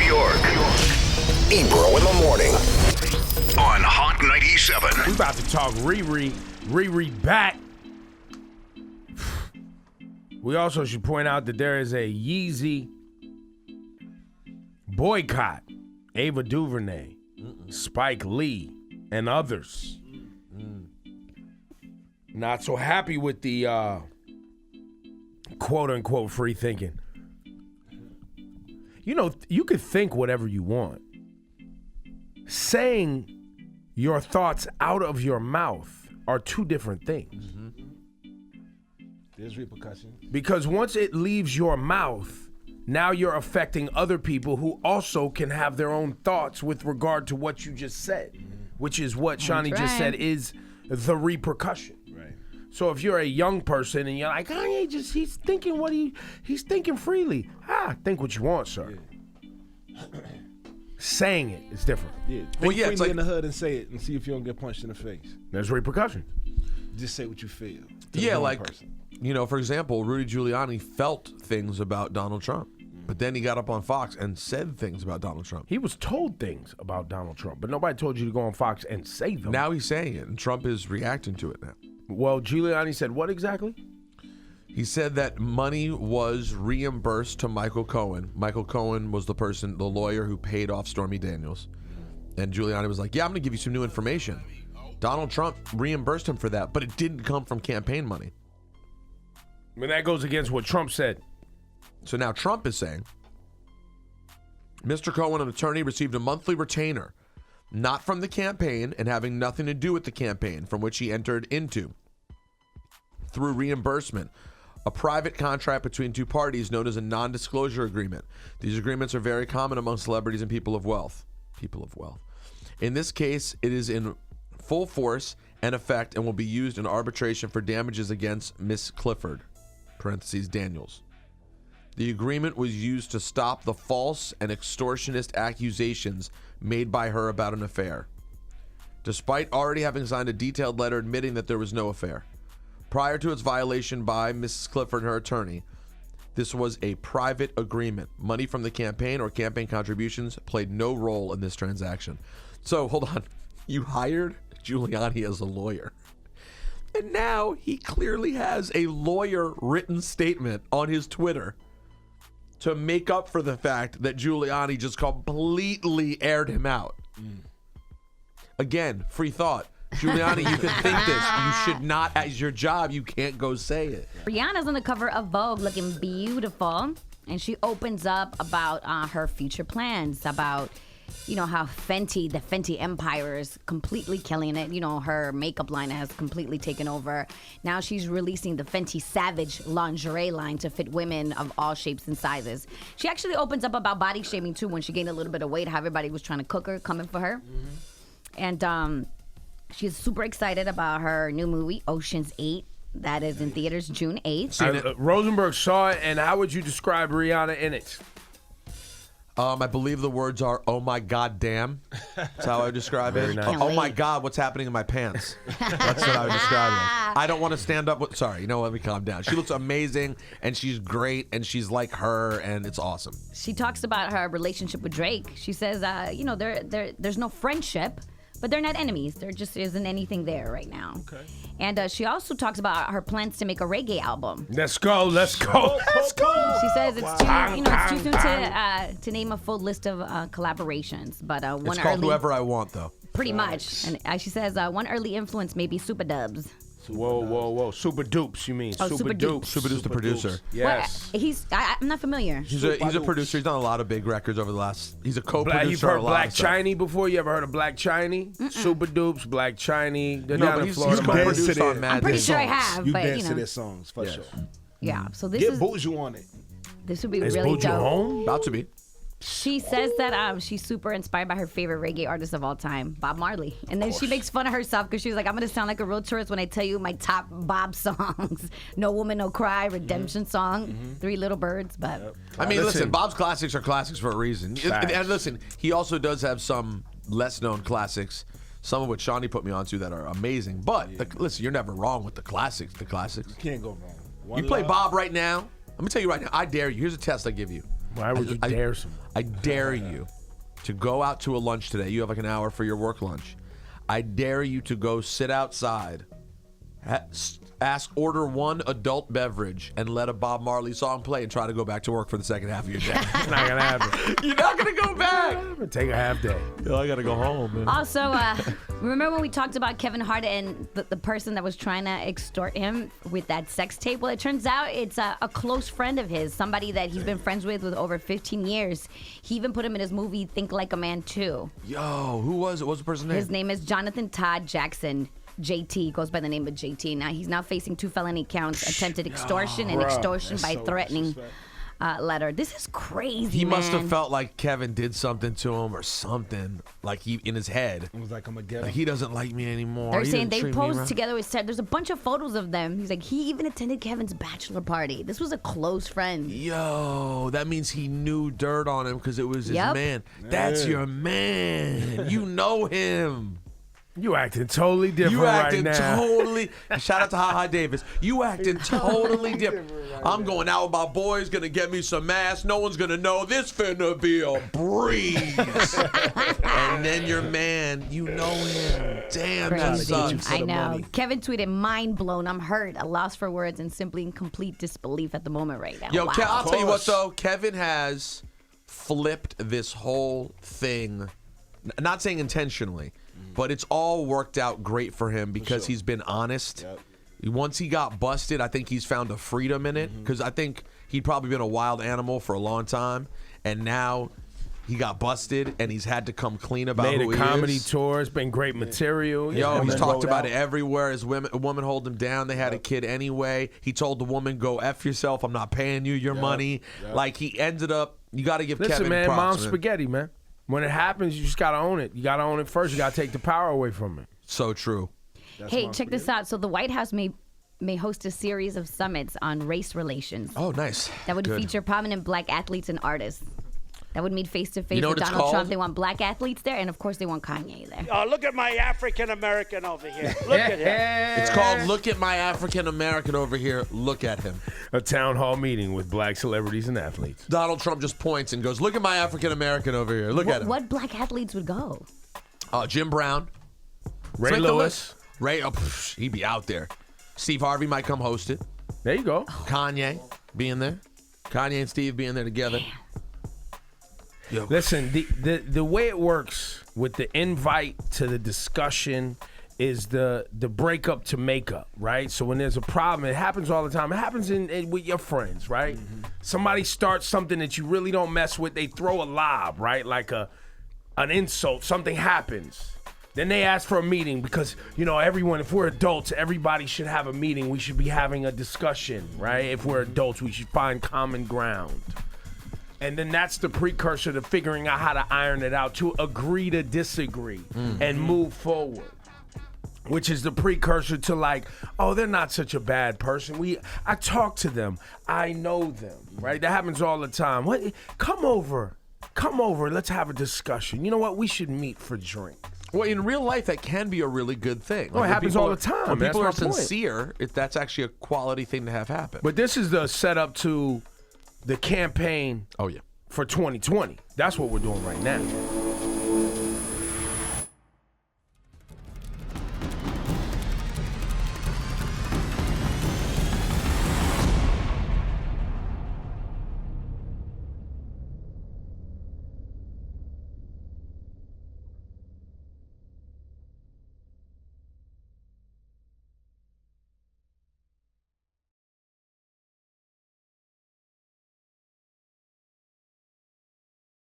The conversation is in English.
York. Ebro in the morning on Hot 97. We about to talk Riri back. We also should point out that there is a Yeezy boycott. Ava DuVernay, Spike Lee, and others. Not so happy with the quote-unquote free thinking. You know, you could think whatever you want. Saying your thoughts out of your mouth are two different things. There's repercussions. Because once it leaves your mouth, now you're affecting other people who also can have their own thoughts with regard to what you just said, which is what Shawnee just said is the repercussion. Right. So if you're a young person and you're like, Kanye he's thinking he's thinking freely. Think what you want, sir. Yeah. Saying it is different. Yeah. Think freely like, in the hood and say it and see if you don't get punched in the face. There's repercussions. Just say what you feel. Yeah, like, you know, for example, Rudy Giuliani felt things about Donald Trump. But then he got up on Fox and said things about Donald Trump. He was told things about Donald Trump, but nobody told you to go on Fox and say them. Now he's saying it, and Trump is reacting to it now. Well, Giuliani said what exactly? He said that money was reimbursed to Michael Cohen. Michael Cohen was the lawyer who paid off Stormy Daniels. And Giuliani was like, yeah, I'm going to give you some new information. Donald Trump reimbursed him for that, but it didn't come from campaign money. But that goes against what Trump said. So now Trump is saying, Mr. Cohen, an attorney, received a monthly retainer, not from the campaign and having nothing to do with the campaign from which he entered into through reimbursement, a private contract between two parties known as a non-disclosure agreement. These agreements are very common among celebrities and people of wealth. In this case, it is in full force and effect and will be used in arbitration for damages against Miss Clifford, parentheses Daniels. The agreement was used to stop the false and extortionist accusations made by her about an affair, despite already having signed a detailed letter admitting that there was no affair. Prior to its violation by Mrs. Clifford and her attorney, this was a private agreement. Money from the campaign or campaign contributions played no role in this transaction. So, hold on. You hired Giuliani as a lawyer. And now he clearly has a lawyer-written statement on his Twitter to make up for the fact that Giuliani just completely aired him out. Again, free thought. Giuliani, you can think this. You should not, as your job, you can't go say it. Rihanna's on the cover of Vogue looking beautiful, and she opens up about her future plans, about how the Fenty empire is completely killing it. Her makeup line has completely taken over. Now she's releasing the Fenty Savage lingerie line to fit women of all shapes and sizes. She actually opens up about body shaming too when she gained a little bit of weight, how everybody was trying to cook her, coming for her. And she's super excited about her new movie, Ocean's 8. That is in theaters June 8th. Rosenberg saw it, and how would you describe Rihanna in it? I believe the words are, oh my God, damn. That's how I would describe it. Nice. Oh my God, what's happening in my pants? That's what I would describe it. I don't want to stand up with, sorry, let me calm down. She looks amazing, and she's great, and she's like her, and it's awesome. She talks about her relationship with Drake. She says, there's no friendship, but they're not enemies. There just isn't anything there right now. Okay. And she also talks about her plans to make a reggae album. Let's go. She says it's too soon to name a full list of collaborations, but it's called Whoever I Want, though. Pretty much. And she says one early influence may be Super Dubs. Whoa. Super Dupes, you mean? Oh, Super Dupes. Super Dupes, the producer. Yes. I'm not familiar. He's a producer. He's done a lot of big records over the last. He's a co-producer. You've heard of a lot Black of stuff. Chiney before? You ever heard of Black Chiney? Super Dupes, Black Chiney. They're down in he's Florida. co-produced on Mad I'm pretty Days. sure I have. You but, dance to their songs for sure. Yeah. So this Get is Buju on it. This would be Is really Buju dope. home? About to be. She says that she's super inspired by her favorite reggae artist of all time, Bob Marley. And then she makes fun of herself because she's like, I'm going to sound like a real tourist when I tell you my top Bob songs. No Woman, No Cry, Redemption Song, Three Little Birds. But I mean, listen, Bob's classics are classics for a reason. Facts. And listen, he also does have some less known classics, some of which Shawnee put me onto that are amazing. But listen, you're never wrong with the classics. You can't go wrong. You play Bob right now. Let me tell you right now, I dare you. Here's a test I give you. Why would you dare someone? I dare you to go out to a lunch today. You have like an hour for your work lunch. I dare you to go sit outside, order one adult beverage, and let a Bob Marley song play and try to go back to work for the second half of your day. It's not gonna happen. You're not gonna go back. I'm gonna take a half day. Yo, I gotta go home, man. Also, remember when we talked about Kevin Hart and the person that was trying to extort him with that sex tape? Well, it turns out it's a close friend of his, somebody that he's been friends with over 15 years. He even put him in his movie Think Like a Man 2. Yo, who was it? What's the person's name? His name is Jonathan Todd Jackson. JT goes by the name of JT. Now he's facing 2 felony counts: attempted extortion and extortion by threatening letter. This is crazy. He man. must have felt like Kevin did something to him or something, like he in his head. It was like, I'm gonna get Like, him. he doesn't like me anymore. They're He saying doesn't they treat me posed right. together with Ted. There's a bunch of photos of them. He's like, he even attended Kevin's bachelor party. This was a close friend. Yo, that means he knew dirt on him because it was his Yep. man. That's your man. You know him. You acting totally different You acting right now. totally. Shout out to Ha Davis. You acting totally different. I'm going out with my boys. Gonna get me some ass. No one's gonna know. This finna be a breeze. And then your man, you know him. Damn, that Crazy. sucks. I know. money. Kevin tweeted, "Mind blown. I'm hurt. A loss for words and simply in complete disbelief at the moment right now." Yo, wow. I'll tell you what course. though. Kevin has flipped this whole thing. Not saying intentionally, but it's all worked out great for him because he's been honest. Yep. Once he got busted, I think he's found a freedom in it because I think he'd probably been a wild animal for a long time, and now he got busted and he's had to come clean about Made who a he comedy is. tour. It's been great material. Yo, he's then talked rolled about out. it everywhere. His woman hold him down. They had a kid anyway. He told the woman, "Go F yourself. I'm not paying you your money." Like he ended up. You got to give Listen, Kevin man, props. mom's Man. spaghetti, man. When it happens, you just gotta own it. You gotta own it first. You gotta take the power away from it. So true. Hey, check this out. So the White House may host a series of summits on race relations Oh, nice. that would Good. feature prominent black athletes and artists. That would meet face to face You know with what it's Donald called? Trump. They want black athletes there, and of course they want Kanye there. Look at my African American over here. Look at him. It's called "Look at My African American Over Here. Look at him." A town hall meeting with black celebrities and athletes. Donald Trump just points and goes, "Look at my African American over here. Look at him." What black athletes would go? Jim Brown, Ray Make the Lewis. list. Ray, he'd be out there. Steve Harvey might come host it. There you go. Kanye being there. Kanye and Steve being there together. Yo. Listen, the way it works with the invite to the discussion is the breakup to makeup, right? So when there's a problem, it happens all the time. It happens with your friends, right? Somebody starts something that you really don't mess with. They throw a lob, right? Like an insult. Something happens. Then they ask for a meeting because, everyone, if we're adults, everybody should have a meeting. We should be having a discussion, right? If we're adults, we should find common ground. And then that's the precursor to figuring out how to iron it out, to agree to disagree and move forward. Which is the precursor to like, oh, they're not such a bad person. I talk to them. I know them, right? That happens all the time. What? Come over. Let's have a discussion. You know what? We should meet for drinks. Well, in real life, that can be a really good thing. Oh, it when happens people all are- the time. When That's people my are point. sincere, that's actually a quality thing to have happen. But this is the setup to the campaign oh, yeah. for 2020. That's what we're doing right now.